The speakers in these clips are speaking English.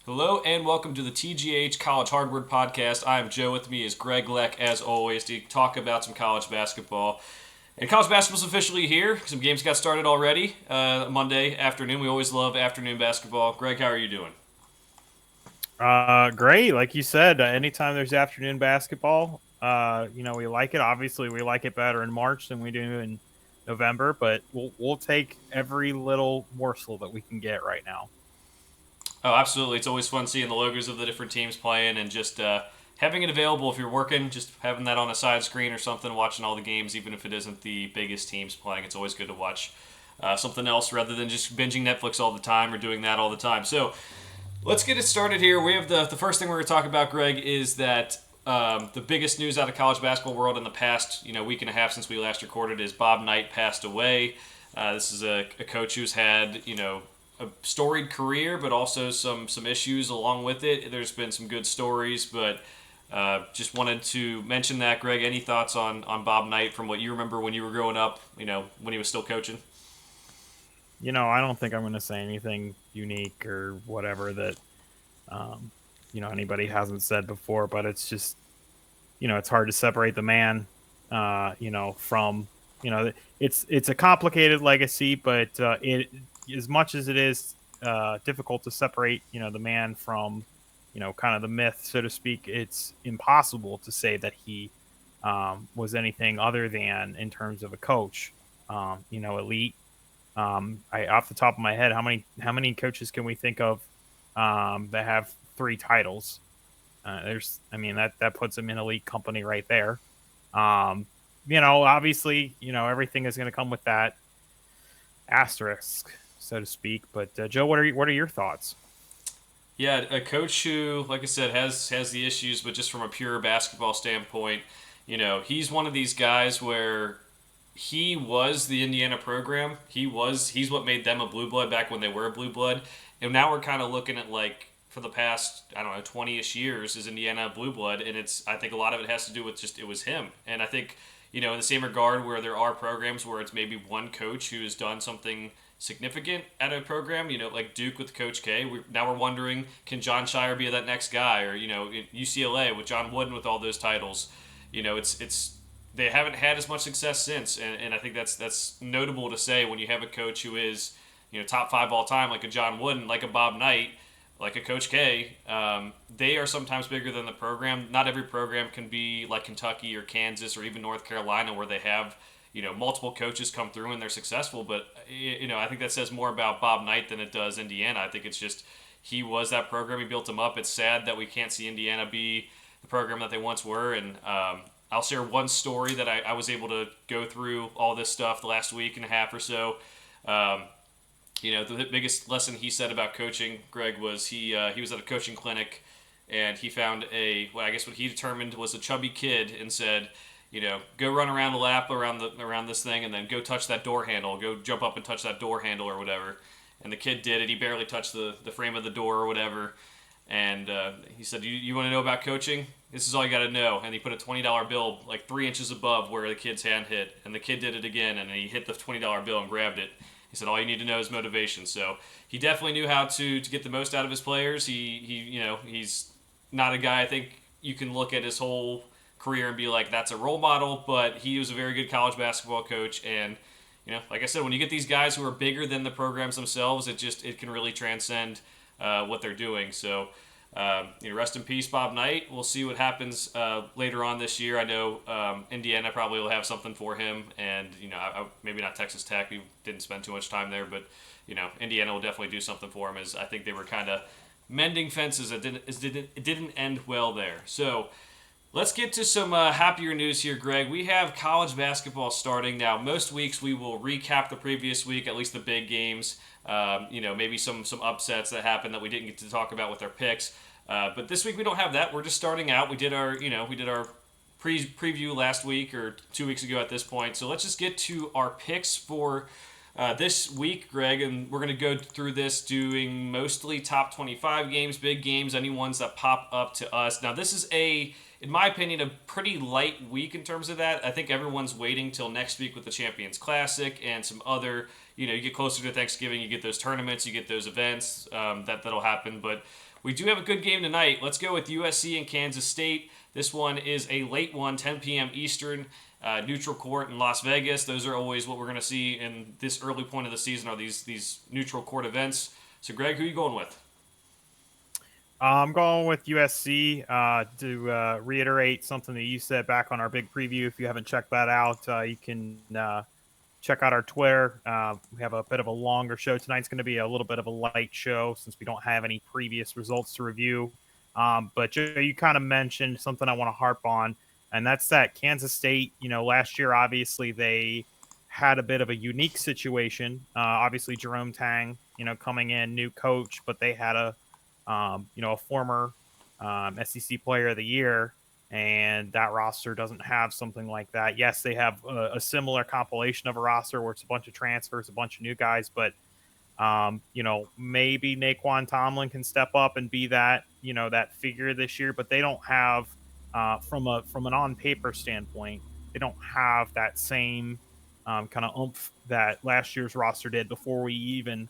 Hello and welcome to the TGH College Hardware Podcast. I am Joe. With me is Greg Leck, as always, to talk about some college basketball. And college basketball is officially here. Some games got started already Monday afternoon. We always love afternoon basketball. Greg, how are you doing? Great. Like you said, anytime there's afternoon basketball, we like it. Obviously, we like it better in March than we do in November, but we'll take every little morsel that we can get right now. Oh, absolutely. It's always fun seeing the logos of the different teams playing and just having it available if you're working, just having that on a side screen or something, watching all the games, even if it isn't the biggest teams playing. It's always good to watch something else rather than just binging Netflix all the time or doing that all the time. So, let's get it started here. We have the first thing we're going to talk about, Greg, is that the biggest news out of college basketball world in the past week and a half since we last recorded is Bob Knight passed away. This is a coach who's had a storied career, but also some issues along with it. There's been some good stories, but just wanted to mention that, Greg. Any thoughts on Bob Knight from what you remember when you were growing up? When he was still coaching. I don't think I'm going to say anything unique or whatever that um, anybody hasn't said before, but it's just it's hard to separate the man, from it's a complicated legacy, but it as much as it is difficult to separate the man from kind of the myth, so to speak. It's impossible to say that he was anything other than in terms of a coach, elite. I off the top of my head, how many coaches can we think of that have three titles? I mean, that puts him in elite company right there. Um, Obviously, everything is going to come with that asterisk, so to speak. But Joe, what are your thoughts? Yeah, a coach who, like I said, has the issues, but just from a pure basketball standpoint, he's one of these guys where he was the Indiana program. He's what made them a blue blood back when they were a blue blood. And now we're kind of looking at, like, for the past, I don't know, 20ish years is Indiana blue blood, and I think a lot of it has to do with just it was him. And I think, in the same regard where there are programs where it's maybe one coach who has done something significant at a program, like Duke with Coach K. Now we're wondering, can John Shire be that next guy, or UCLA with John Wooden with all those titles. It's they haven't had as much success since, and I think that's notable to say when you have a coach who is top five all time, like a John Wooden, like a Bob Knight, like a Coach K. They are sometimes bigger than the program. Not every program can be like Kentucky or Kansas or even North Carolina, where they have multiple coaches come through and they're successful. But I think that says more about Bob Knight than it does Indiana. I think it's just he was that program. He built them up. It's sad that we can't see Indiana be the program that they once were. And I'll share one story that I was able to go through all this stuff the last week and a half or so. Um, the biggest lesson he said about coaching, Greg, was he was at a coaching clinic and he found I guess what he determined was a chubby kid and said, go run around a lap around this thing and then go touch that door handle, go jump up and touch that door handle or whatever. And the kid did it. He barely touched the frame of the door or whatever. And he said, you want to know about coaching? This is all you got to know. And he put a $20 bill like 3 inches above where the kid's hand hit. And the kid did it again, and he hit the $20 bill and grabbed it. He said, all you need to know is motivation. So he definitely knew how to get the most out of his players. He's not a guy I think you can look at his whole career and be like, that's a role model, but he was a very good college basketball coach. And like I said, when you get these guys who are bigger than the programs themselves, it can really transcend what they're doing. So, rest in peace, Bob Knight. We'll see what happens later on this year. I know Indiana probably will have something for him, and maybe not Texas Tech. We didn't spend too much time there, but Indiana will definitely do something for him. As I think they were kind of mending fences. It didn't end well there. So. Let's get to some happier news here, Greg. We have college basketball starting now. Most weeks we will recap the previous week, at least the big games. Maybe some upsets that happened that we didn't get to talk about with our picks. But this week we don't have that. We're just starting out. We did our preview last week or 2 weeks ago at this point. So let's just get to our picks for this week, Greg, and we're going to go through this doing mostly top 25 games, big games, any ones that pop up to us. Now, this is in my opinion, a pretty light week in terms of that. I think everyone's waiting till next week with the Champions Classic and some other. You get closer to Thanksgiving, you get those tournaments, you get those events that'll happen. But we do have a good game tonight. Let's go with USC and Kansas State. This one is a late one, 10 p.m. Eastern. Neutral court in Las Vegas. Those are always what we're going to see in this early point of the season. Are these neutral court events? So, Greg, who are you going with? I'm going with USC to reiterate something that you said back on our big preview. If you haven't checked that out, you can check out our Twitter. We have a bit of a longer show. Tonight's going to be a little bit of a light show since we don't have any previous results to review. But you kind of mentioned something I want to harp on, and that's that Kansas State, last year, obviously, they had a bit of a unique situation. Obviously, Jerome Tang, coming in, new coach, but they had a former SEC Player of the Year, and that roster doesn't have something like that. Yes, they have a similar compilation of a roster where it's a bunch of transfers, a bunch of new guys, but maybe Naquan Tomlin can step up and be that that figure this year, but they don't have from an on paper standpoint, they don't have that same kind of oomph that last year's roster did before we even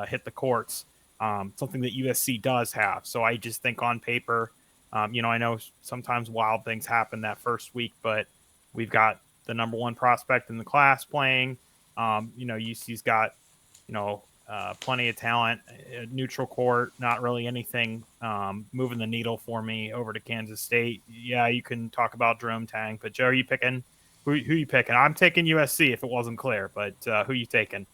hit the courts. Something that USC does have. So I just think on paper, I know sometimes wild things happen that first week, but we've got the number one prospect in the class playing. UC's got, plenty of talent, neutral court, not really anything moving the needle for me over to Kansas State. Yeah, you can talk about Jerome Tang, but Joe, are you picking? Who you picking? I'm taking USC if it wasn't clear, but who you taking?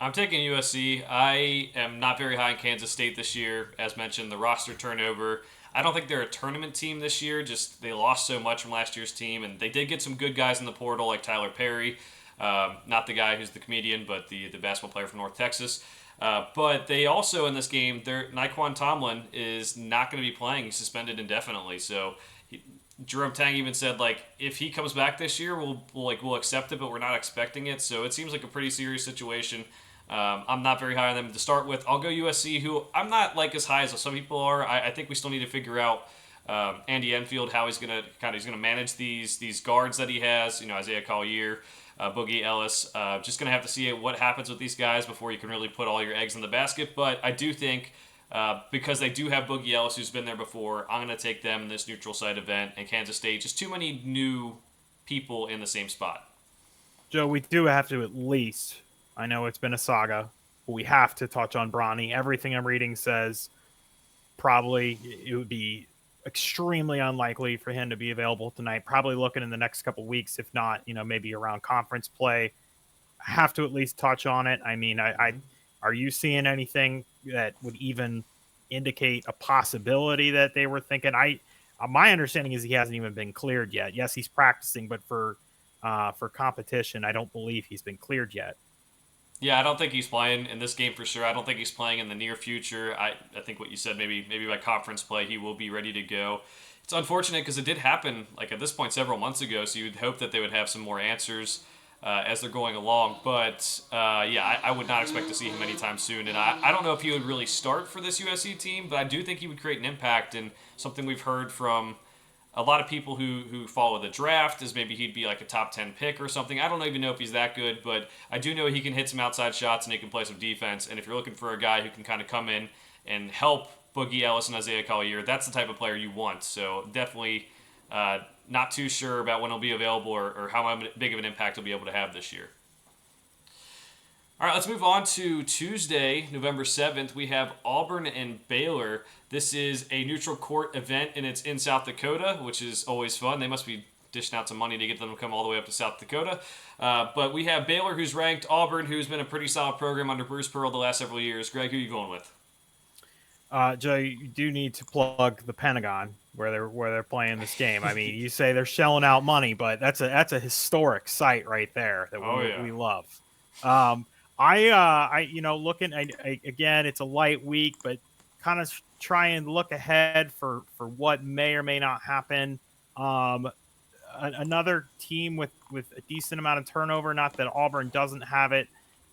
I'm taking USC. I am not very high in Kansas State this year. As mentioned, the roster turnover. I don't think they're a tournament team this year. Just they lost so much from last year's team, and they did get some good guys in the portal like Tyler Perry, not the guy who's the comedian, but the basketball player from North Texas. But they also in this game, Naquan Tomlin is not going to be playing. He's suspended indefinitely. So Jerome Tang even said if he comes back this year, we'll accept it, but we're not expecting it. So it seems like a pretty serious situation. I'm not very high on them to start with. I'll go USC, who I'm not as high as some people are. I think we still need to figure out Andy Enfield, how he's gonna manage these guards that he has. Isaiah Collier, Boogie Ellis. Just gonna have to see what happens with these guys before you can really put all your eggs in the basket. But I do think because they do have Boogie Ellis, who's been there before, I'm gonna take them in this neutral site event. And Kansas State, just too many new people in the same spot. Joe, we do have to at least. I know it's been a saga, but we have to touch on Bronny. Everything I'm reading says probably it would be extremely unlikely for him to be available tonight. Probably looking in the next couple weeks, if not, maybe around conference play. Have to at least touch on it. I mean, I are you seeing anything that would even indicate a possibility that they were thinking? My understanding is he hasn't even been cleared yet. Yes, he's practicing, but for competition, I don't believe he's been cleared yet. Yeah, I don't think he's playing in this game for sure. I don't think he's playing in the near future. I think what you said, maybe by conference play, he will be ready to go. It's unfortunate because it did happen at this point several months ago, so you'd hope that they would have some more answers as they're going along. But I would not expect to see him anytime soon. And I don't know if he would really start for this USC team, but I do think he would create an impact. And something we've heard from a lot of people who follow the draft is maybe he'd be a top 10 pick or something. I don't even know if he's that good, but I do know he can hit some outside shots and he can play some defense. And if you're looking for a guy who can kind of come in and help Boogie Ellis and Isaiah Collier, that's the type of player you want. So definitely not too sure about when he'll be available or how big of an impact he'll be able to have this year. All right, let's move on to Tuesday, November 7th. We have Auburn and Baylor. This is a neutral court event, and it's in South Dakota, which is always fun. They must be dishing out some money to get them to come all the way up to South Dakota. But we have Baylor, who's ranked, Auburn, who's been a pretty solid program under Bruce Pearl the last several years. Greg, who are you going with? Joe, you do need to plug the Pentagon where they're playing this game. I mean, you say they're shelling out money, but that's a historic site right there that we love. Looking again, it's a light week, but kind of try and look ahead for what may or may not happen. Another team with a decent amount of turnover. Not that Auburn doesn't have it.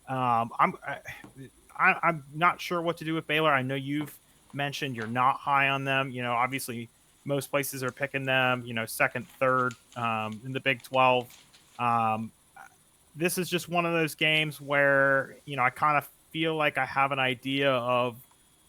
I'm not sure what to do with Baylor. I know you've mentioned you're not high on them. Obviously most places are picking them, second, third in the Big 12. Um, this is just one of those games where I kind of feel like I have an idea of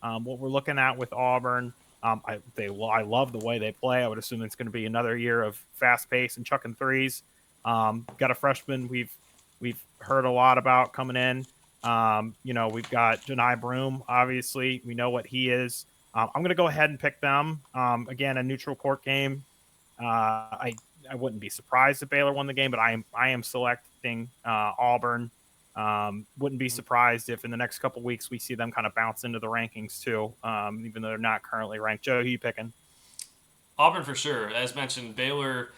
what we're looking at with Auburn. I love the way they play. I would assume it's going to be another year of fast pace and chucking threes. Got a freshman we've heard a lot about coming in. We've got Janai Broom. Obviously, we know what he is. I'm going to go ahead and pick them. Again, a neutral court game. I wouldn't be surprised if Baylor won the game, but I am selecting Auburn. Wouldn't be surprised if in the next couple weeks we see them kind of bounce into the rankings too, even though they're not currently ranked. Joe, who you picking? Auburn for sure. As mentioned, Baylor.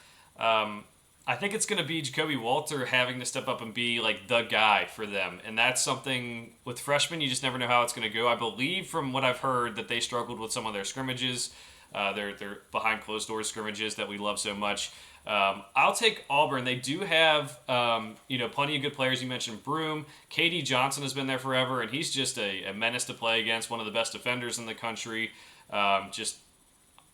I think it's going to be Jacoby Walter having to step up and be like the guy for them, and that's something with freshmen you just never know how it's going to go. I believe from what I've heard that they struggled with some of their scrimmages, their behind closed doors scrimmages that we love so much. I'll take Auburn. They do have plenty of good players. You mentioned Broom. KD Johnson has been there forever, and he's just a menace to play against. One of the best defenders in the country. Just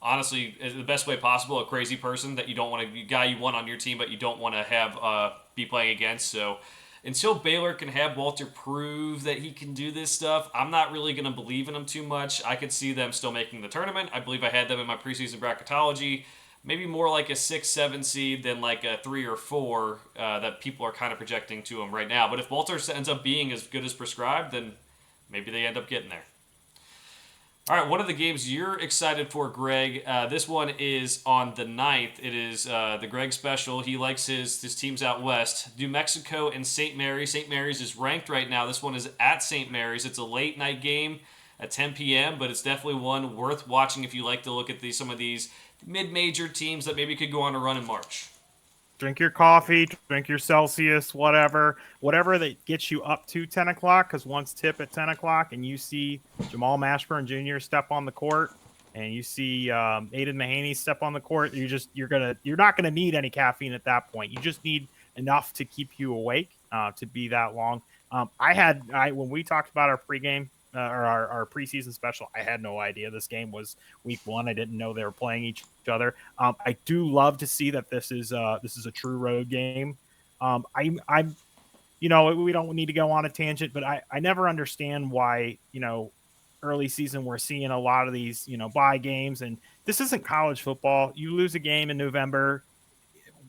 honestly, the best way possible, a crazy person that you don't want to, guy you want on your team, but you don't want to have be playing against. So until Baylor can have Walter prove that he can do this stuff, I'm not really going to believe in him too much. I could see them still making the tournament. I believe I had them in my preseason bracketology. Maybe more like a 6-7 seed than like a 3 or 4 that people are kind of projecting to them right now. But if Walter ends up being as good as prescribed, then maybe they end up getting there. All right, one of the games you're excited for, Greg. This one is on the 9th. It is the Greg special. He likes his teams out west. New Mexico and St. Mary's. St. Mary's is ranked right now. This one is at St. Mary's. It's a late night game at 10 p.m., but it's definitely one worth watching if you like to look at some of these mid-major teams that maybe could go on a run in March. Drink your coffee, drink your Celsius, whatever that gets you up to 10 o'clock, because once tip at 10 o'clock and you see Jamal Mashburn Jr. step on the court and you see Aiden Mahaney step on the court, you're not gonna need any caffeine at that point. You just need enough to keep you awake to be that long. When we talked about our pregame or our preseason special, I had no idea this game was week 1. I didn't know they were playing each other. I do love to see that this is a true road game. We don't need to go on a tangent, but I never understand why, early season we're seeing a lot of these, bye games, and this isn't college football. You lose a game in November,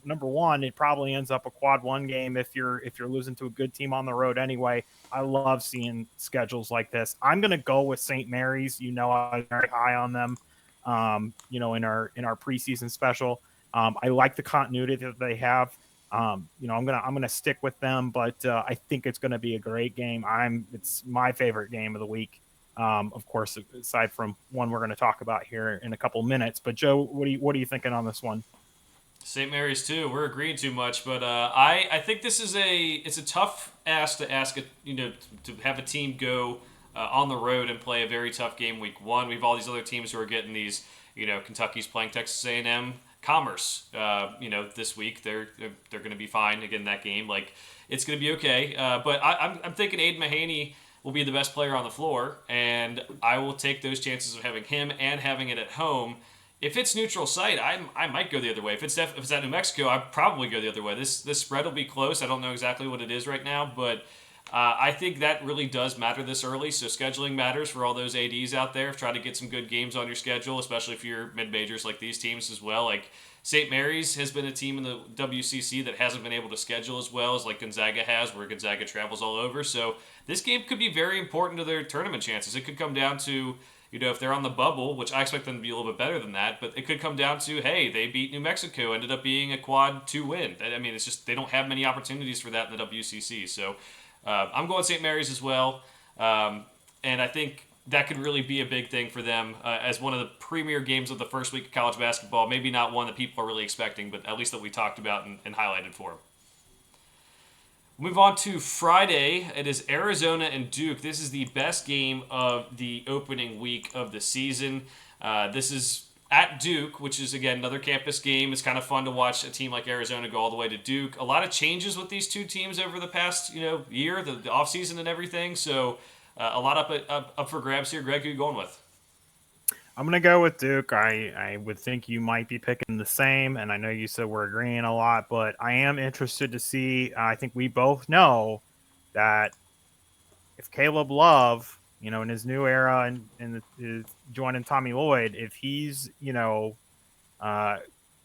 number one, it probably ends up a quad 1 game if you're losing to a good team on the road anyway. I love seeing schedules like this. I'm going to go with St. Mary's. I was very high on them, in our preseason special. I like the continuity that they have. I'm gonna stick with them, but I think it's going to be a great game. It's my favorite game of the week. Of course, aside from one we're going to talk about here in a couple minutes. But Joe, what are you thinking on this one? St. Mary's too. We're agreeing too much, but I think this is it's a tough ask to have a team go on the road and play a very tough game week 1. We have all these other teams who are getting these. Kentucky's playing Texas A&M, Commerce. This week they're going to be fine again in that game. Like, it's going to be okay. But I'm thinking Aiden Mahaney will be the best player on the floor, and I will take those chances of having him and having it at home. If it's neutral site, I might go the other way. If it's at New Mexico, I'd probably go the other way. This spread will be close. I don't know exactly what it is right now, but I think that really does matter this early. So scheduling matters for all those ADs out there. Try to get some good games on your schedule, especially if you're mid-majors like these teams as well. Like St. Mary's has been a team in the WCC that hasn't been able to schedule as well as like Gonzaga has, where Gonzaga travels all over. So this game could be very important to their tournament chances. It could come down to, if they're on the bubble, which I expect them to be a little bit better than that, but it could come down to, hey, they beat New Mexico, ended up being a quad 2 win. I mean, it's just they don't have many opportunities for that in the WCC. So I'm going St. Mary's as well, and I think that could really be a big thing for them as one of the premier games of the first week of college basketball. Maybe not one that people are really expecting, but at least that we talked about and highlighted for them. Move on to Friday. It is Arizona and Duke. This is the best game of the opening week of the season. This is at Duke, which is, again, another campus game. It's kind of fun to watch a team like Arizona go all the way to Duke. A lot of changes with these two teams over the past year, the offseason and everything. So a lot up for grabs here. Greg, who are you going with? I'm gonna go with Duke. I would think you might be picking the same, and I know you said we're agreeing a lot, but I am interested to see. I think we both know that if Caleb Love, in his new era and is joining Tommy Lloyd, if he's, uh,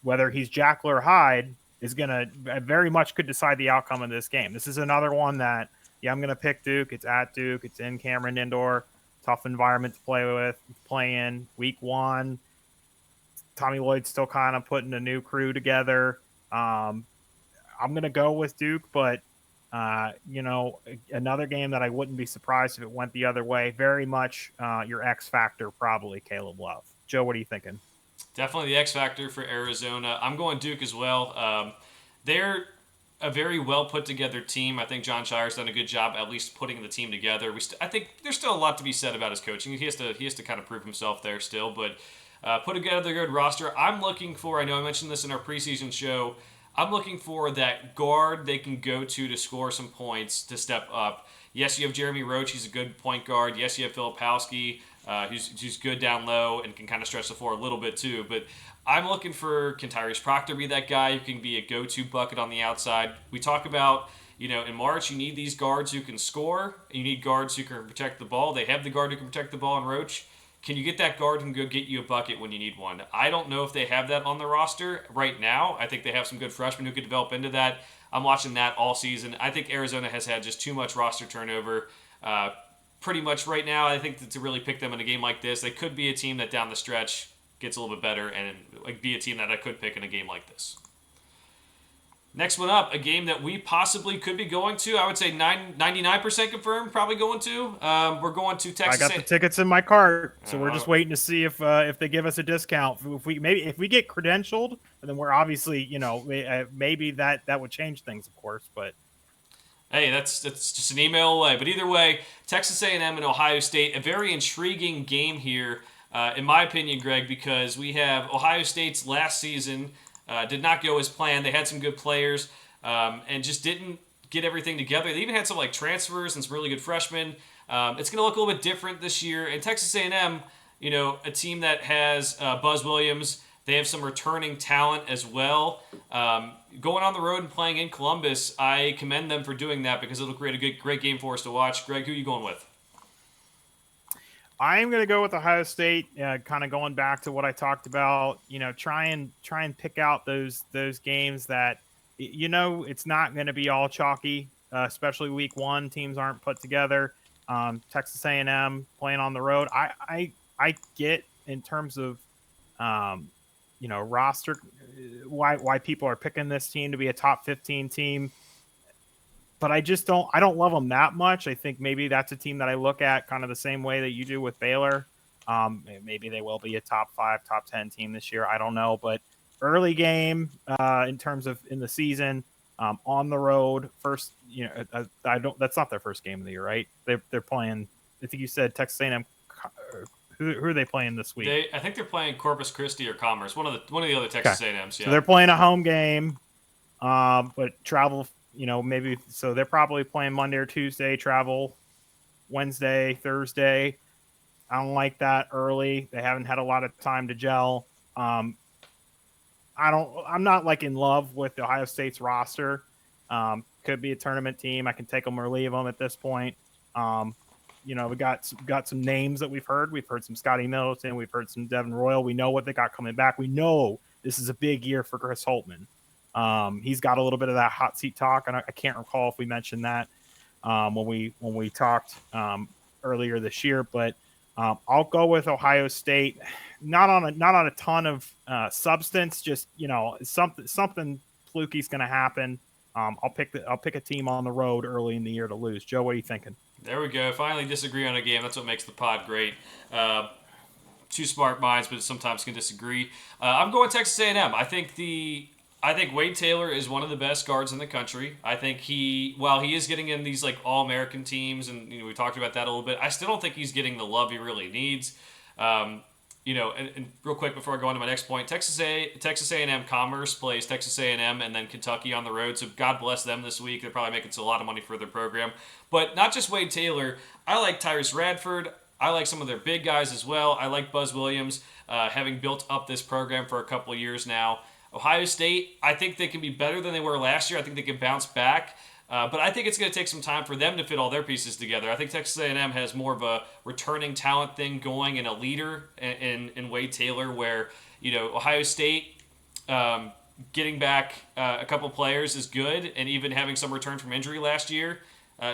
whether he's Jackal or Hyde, is gonna very much could decide the outcome of this game. This is another one that, yeah, I'm gonna pick Duke. It's at Duke. It's in Cameron Indoor. Tough environment to play with. Play in week one. Tommy Lloyd's still kind of putting a new crew together. I'm gonna go with Duke, but another game that I wouldn't be surprised if it went the other way. Very much your X factor, probably Caleb Love. Joe, what are you thinking? Definitely the X factor for Arizona. I'm going Duke as well. They're a very well put together team. I think John Shire's done a good job at least putting the team together. I think there's still a lot to be said about his coaching. He has to kind of prove himself there still, but put together a good roster. I'm looking for. I know I mentioned this in our preseason show. I'm looking for that guard they can go to score some points to step up. Yes, you have Jeremy Roach. He's a good point guard. Yes, you have Filipowski, who's good down low and can kind of stretch the floor a little bit too. But I'm looking for can Tyrese Proctor be that guy who can be a go-to bucket on the outside. We talk about, in March you need these guards who can score. You need guards who can protect the ball. They have the guard who can protect the ball in Roach. Can you get that guard who can go get you a bucket when you need one? I don't know if they have that on the roster right now. I think they have some good freshmen who could develop into that. I'm watching that all season. I think Arizona has had just too much roster turnover. Pretty much right now, I think to really pick them in a game like this, they could be a team that down the stretch gets a little bit better and be a team that I could pick in a game like this. Next one up, a game that we possibly could be going to. I would say 99% confirmed, probably going to. We're going to Texas. I got the tickets in my cart, so we're just waiting to see if they give us a discount. If we get credentialed, then we're obviously maybe that would change things, of course. But hey, that's just an email away. But either way, Texas A&M and Ohio State, a very intriguing game here, in my opinion, Greg, because we have Ohio State's last season. Did not go as planned. They had some good players and just didn't get everything together. They even had some transfers and some really good freshmen. It's going to look a little bit different this year. And Texas A&M, a team that has Buzz Williams. They have some returning talent as well. Going on the road and playing in Columbus, I commend them for doing that because it'll create a great game for us to watch. Greg, who are you going with? I'm going to go with Ohio State. Kind of going back to what I talked about. Try and pick out those games that it's not going to be all chalky. Especially week one, teams aren't put together. Texas A&M playing on the road. I get in terms of roster why people are picking this team to be a top 15 team. But I don't love them that much. I think maybe that's a team that I look at kind of the same way that you do with Baylor. Maybe they will be a top 5, top 10 team this year. I don't know. But early game in terms of in the season, on the road, first, that's not their first game of the year, right? They're playing, I think you said Texas A&M. Who are they playing this week? I think they're playing Corpus Christi or Commerce, one of the other Texas A&Ms. Yeah. So they're playing a home game, but travel, maybe. So they're probably playing Monday or Tuesday, travel Wednesday, Thursday. I don't like that early. They haven't had a lot of time to gel. I'm not in love with Ohio State's roster. Could be a tournament team. I can take them or leave them at this point. We got some names that we've heard. We've heard some Scotty Middleton. We've heard some Devin Royal. We know what they got coming back. We know this is a big year for Chris Holtmann. He's got a little bit of that hot seat talk, and I can't recall if we mentioned that when we talked earlier this year. But I'll go with Ohio State. Not on a ton of substance. Just something fluky's going to happen. I'll pick a team on the road early in the year to lose. Joe, what are you thinking? There we go. Finally disagree on a game. That's what makes the pod great. Two smart minds, but sometimes can disagree. I'm going Texas A&M. I think Wade Taylor is one of the best guards in the country. I think while he is getting in these All-American teams, and we talked about that a little bit, I still don't think he's getting the love he really needs. And real quick before I go on to my next point, Texas A&M Commerce plays Texas A&M and then Kentucky on the road. So God bless them this week. They're probably making a lot of money for their program. But not just Wade Taylor. I like Tyrese Radford. I like some of their big guys as well. I like Buzz Williams, having built up this program for a couple of years now. Ohio State, I think they can be better than they were last year. I think they can bounce back. But I think it's going to take some time for them to fit all their pieces together. I think Texas A&M has more of a returning talent thing going and a leader in Wade Taylor, where Ohio State getting back a couple players is good, and even having some return from injury last year,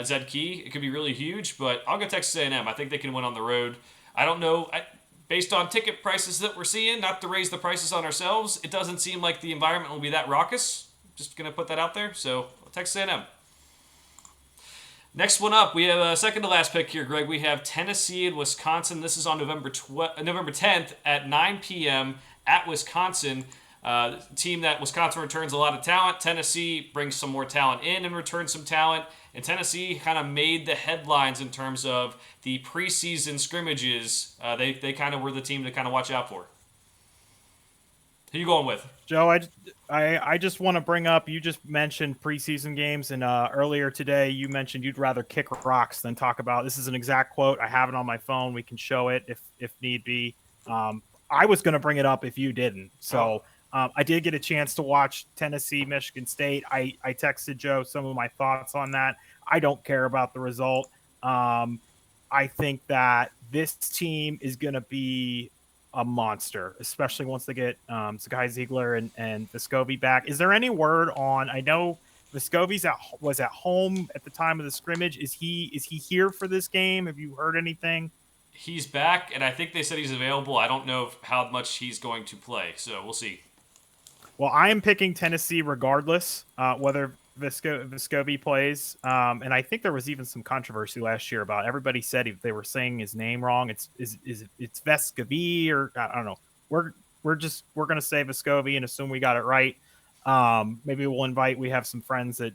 Zed Key, it could be really huge. But I'll go Texas A&M. I think they can win on the road. I don't know. Based on ticket prices that we're seeing, not to raise the prices on ourselves, it doesn't seem like the environment will be that raucous. Just going to put that out there. So Texas A&M. Next one up, we have a second to last pick here, Greg. We have Tennessee and Wisconsin. This is on November 10th at 9 p.m. at Wisconsin. Team that Wisconsin returns a lot of talent. Tennessee brings some more talent in and returns some talent. And Tennessee kind of made the headlines in terms of the preseason scrimmages. They kind of were the team to kind of watch out for. Who you going with? Joe, I just want to bring up, you just mentioned preseason games, and earlier today you mentioned you'd rather kick rocks than talk about, this is an exact quote, I have it on my phone, we can show it if need be. I was going to bring it up if you didn't. So I did get a chance to watch Tennessee, Michigan State. I texted Joe some of my thoughts on that. I don't care about the result. I think that this team is going to be a monster, especially once they get Zakai Ziegler and Vescovi back. Is there any word on? I know Vescovi's was at home at the time of the scrimmage. Is he here for this game? Have you heard anything? He's back, and I think they said he's available. I don't know how much he's going to play, so we'll see. Well, I am picking Tennessee regardless, whether Vescovi plays. And I think there was even some controversy last year about everybody said they were saying his name wrong. It's Vescovi, or I don't know. We're going to say Vescovi and assume we got it right. Maybe we have some friends that,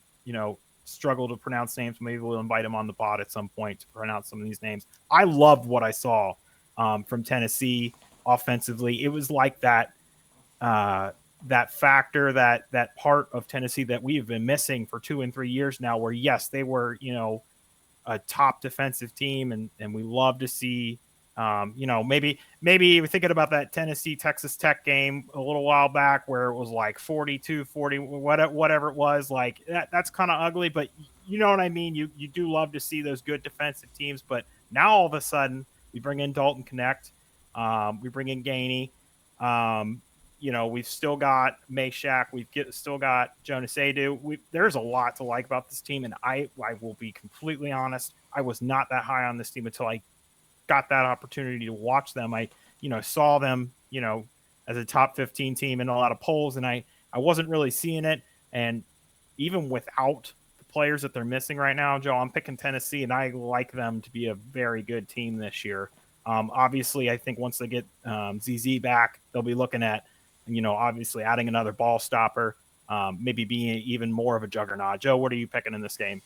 struggle to pronounce names. Maybe we'll invite them on the pod at some point to pronounce some of these names. I loved what I saw from Tennessee offensively. It was like that factor, that part of Tennessee that we've been missing for 2 and 3 years now, where yes, they were, a top defensive team, and we love to see, maybe we're thinking about that Tennessee Texas Tech game a little while back where it was like 42-40, whatever it was, like that's kind of ugly, but you know what I mean? You do love to see those good defensive teams, but now all of a sudden we bring in Dalton Connect, we bring in Gainey, we've still got Meshack. Still got Jonas Adu. There's a lot to like about this team, and I will be completely honest. I was not that high on this team until I got that opportunity to watch them. I, saw them, as a top 15 team in a lot of polls, and I wasn't really seeing it. And even without the players that they're missing right now, Joe, I'm picking Tennessee, and I like them to be a very good team this year. Obviously, I think once they get ZZ back, they'll be looking at, obviously adding another ball stopper, maybe being even more of a juggernaut. Joe, what are you picking in this game?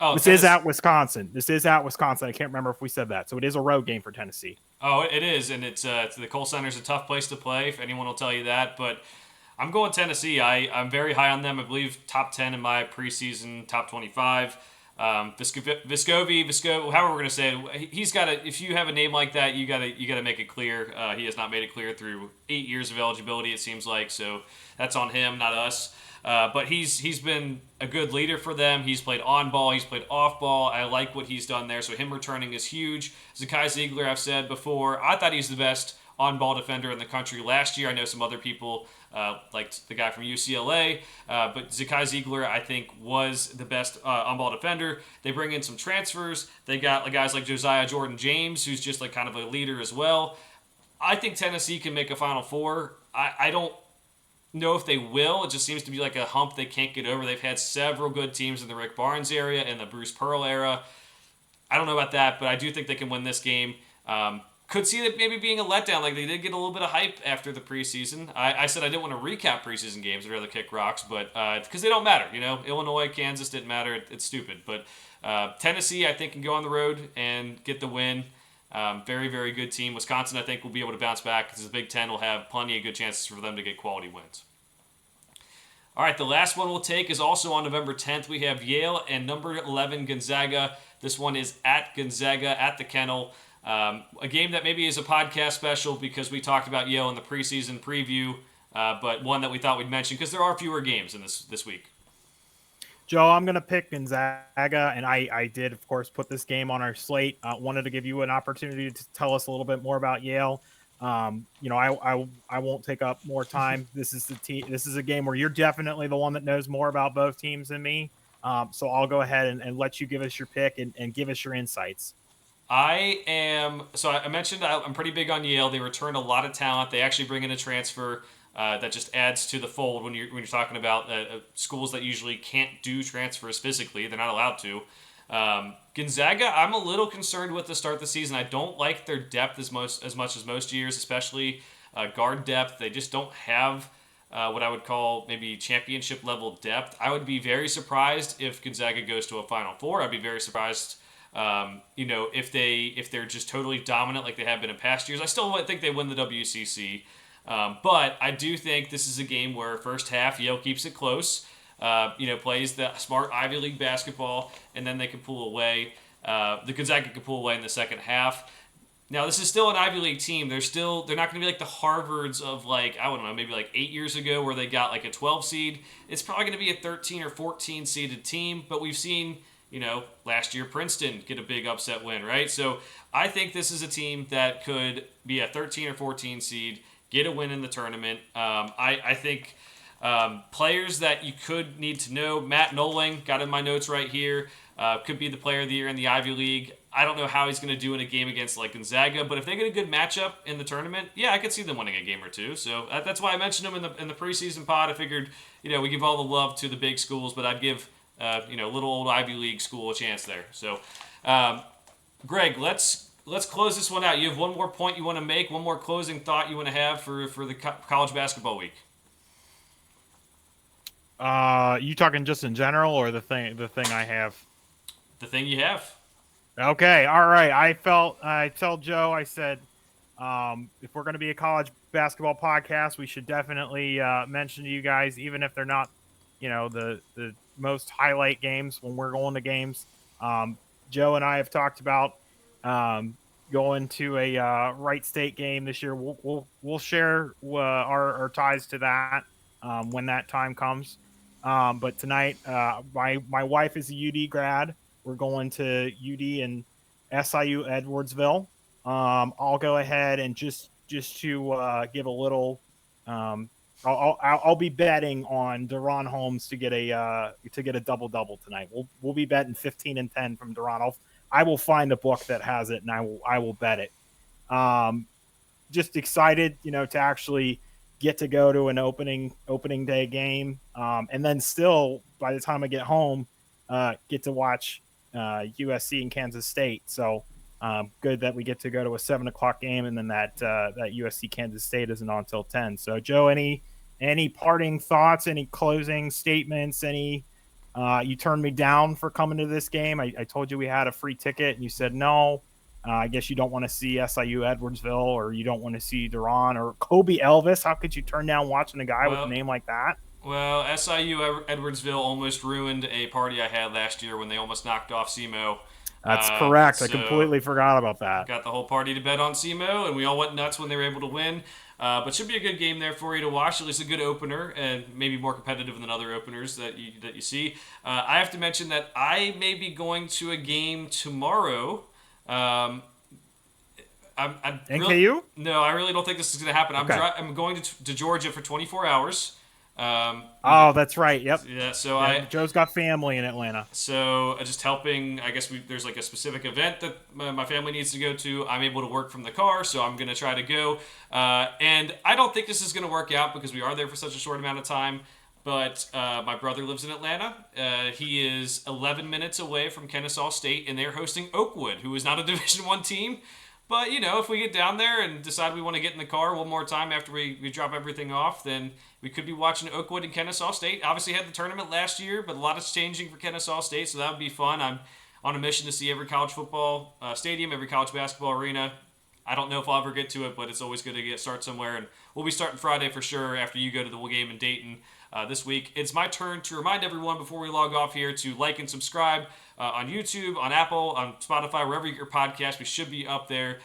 Oh, this is at Wisconsin. I can't remember if we said that. So it is a road game for Tennessee. Oh, it is, and it's the Kohl Center's a tough place to play, if anyone will tell you that. But I'm going Tennessee. I'm very high on them. I believe top 10 in my preseason, top 25. Vescovi, however we're gonna say it, he's got to. If you have a name like that, you gotta make it clear. He has not made it clear through 8 years of eligibility, it seems like. So that's on him, not us. But he's been a good leader for them. He's played on ball. He's played off ball. I like what he's done there. So him returning is huge. Zakai Ziegler, I've said before, I thought he's the best on-ball defender in the country last year. I know some other people liked the guy from UCLA, but Zakai Ziegler, I think, was the best on-ball defender. They bring in some transfers. They got guys like Josiah Jordan-James, who's just like kind of a leader as well. I think Tennessee can make a Final Four. I don't know if they will. It just seems to be like a hump they can't get over. They've had several good teams in the Rick Barnes area and the Bruce Pearl era. I don't know about that, but I do think they can win this game. Could see that maybe being a letdown. Like, they did get a little bit of hype after the preseason. I said I didn't want to recap preseason games. I'd rather kick rocks, but because they don't matter. Illinois, Kansas didn't matter. It's stupid. But Tennessee, I think, can go on the road and get the win. Very, very good team. Wisconsin, I think, will be able to bounce back because the Big Ten will have plenty of good chances for them to get quality wins. All right, the last one we'll take is also on November 10th. We have Yale and number 11 Gonzaga. This one is at Gonzaga, at the Kennel. A game that maybe is a podcast special because we talked about Yale in the preseason preview, but one that we thought we'd mention because there are fewer games in this week. Joe, I'm going to pick Gonzaga, and I did, of course, put this game on our slate. Wanted to give you an opportunity to tell us a little bit more about Yale. I won't take up more time. This is the team. This is a game where you're definitely the one that knows more about both teams than me. So I'll go ahead and let you give us your pick and give us your insights. I mentioned I'm pretty big on Yale. They return a lot of talent. They actually bring in a transfer that just adds to the fold when you're talking about schools that usually can't do transfers physically. They're not allowed to. Gonzaga, I'm a little concerned with to start the season. I don't like their depth as much as most years, especially guard depth. They just don't have what I would call maybe championship level depth. I would be very surprised if Gonzaga goes to a Final Four. I'd be very surprised, if they're just totally dominant like they have been in past years. I still think they win the WCC, but I do think this is a game where first half Yale keeps it close. Plays the smart Ivy League basketball, and then they can pull away. The Gonzaga can pull away in the second half. Now, this is still an Ivy League team. They're not going to be like the Harvards of maybe 8 years ago where they got like a 12 seed. It's probably going to be a 13 or 14 seeded team, but we've seen, last year Princeton get a big upset win, right? So I think this is a team that could be a 13 or 14 seed, get a win in the tournament. I think players that you could need to know, Matt Noling, got in my notes right here, could be the player of the year in the Ivy League. I don't know how he's going to do in a game against Gonzaga, but if they get a good matchup in the tournament, yeah, I could see them winning a game or two. So that's why I mentioned him in the preseason pod. I figured, we give all the love to the big schools, but I'd give little old Ivy League school a chance there. So, Greg, let's close this one out. You have one more point you want to make, one more closing thought you want to have for the college basketball week. You talking just in general or the thing I have? The thing you have. Okay, all right. I told Joe, I said, if we're going to be a college basketball podcast, we should definitely mention to you guys, even if they're not, the most highlight games when we're going to games. Joe and I have talked about going to a Wright State game this year. We'll share our ties to that when that time comes. But tonight, my wife is a UD grad. We're going to UD and SIU Edwardsville. I'll go ahead and just to give a little. I'll be betting on Deron Holmes to get a double tonight. We'll be betting 15 and 10 from Deron. I will find a book that has it and I will bet it. Just excited, to actually get to go to an opening day game, and then still by the time I get home, get to watch USC and Kansas State. So good that we get to go to a 7:00 game, and then that USC Kansas State isn't on until 10. So Joe, any parting thoughts? Any closing statements? You turned me down for coming to this game. I told you we had a free ticket, and you said no. I guess you don't want to see SIU Edwardsville, or you don't want to see Deron or Kobe Elvis. How could you turn down watching a guy with a name like that? Well, SIU Edwardsville almost ruined a party I had last year when they almost knocked off SEMO. That's correct. So I completely forgot about that. Got the whole party to bet on SEMO, and we all went nuts when they were able to win. But should be a good game there for you to watch. At least a good opener, and maybe more competitive than other openers that you see. I have to mention that I may be going to a game tomorrow. NKU? No, I really don't think this is going to happen. Okay. I'm going to Georgia for 24 hours. That's right. Yep. Yeah. So Joe's got family in Atlanta. So just helping. I guess there's a specific event that my family needs to go to. I'm able to work from the car, so I'm going to try to go. And I don't think this is going to work out because we are there for such a short amount of time. But my brother lives in Atlanta. He is 11 minutes away from Kennesaw State, and they're hosting Oakwood, who is not a Division I team. But, if we get down there and decide we want to get in the car one more time after we drop everything off, then we could be watching Oakwood and Kennesaw State. Obviously had the tournament last year, but a lot is changing for Kennesaw State, so that would be fun. I'm on a mission to see every college football stadium, every college basketball arena. I don't know if I'll ever get to it, but it's always good to start somewhere. And we'll be starting Friday for sure after you go to the game in Dayton this week. It's my turn to remind everyone before we log off here to like and subscribe on YouTube, on Apple, on Spotify, wherever you get your podcast. We should be up there.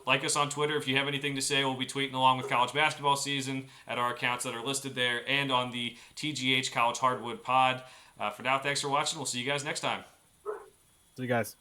Like us on Twitter if you have anything to say. We'll be tweeting along with college basketball season at our accounts that are listed there and on the TGH College Hardwood Pod. For now, thanks for watching. We'll see you guys next time. See you guys.